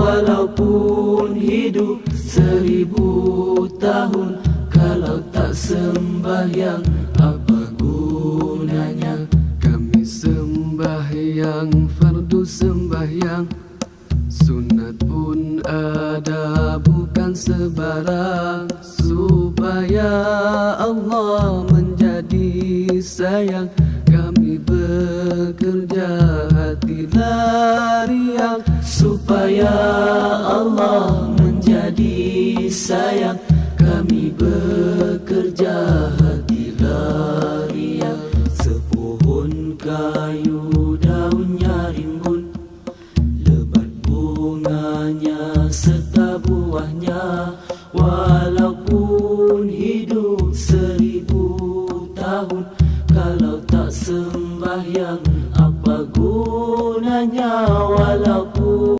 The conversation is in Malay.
Walaupun hidup 1000 tahun, kalau tak sembahyang apa gunanya? Kami sembahyang fardu sembahyang, sunat pun ada bukan sebarang, supaya Allah menjadi sayang. Kami bekerja hatilah riang, supaya Allah menjadi sayang. Kami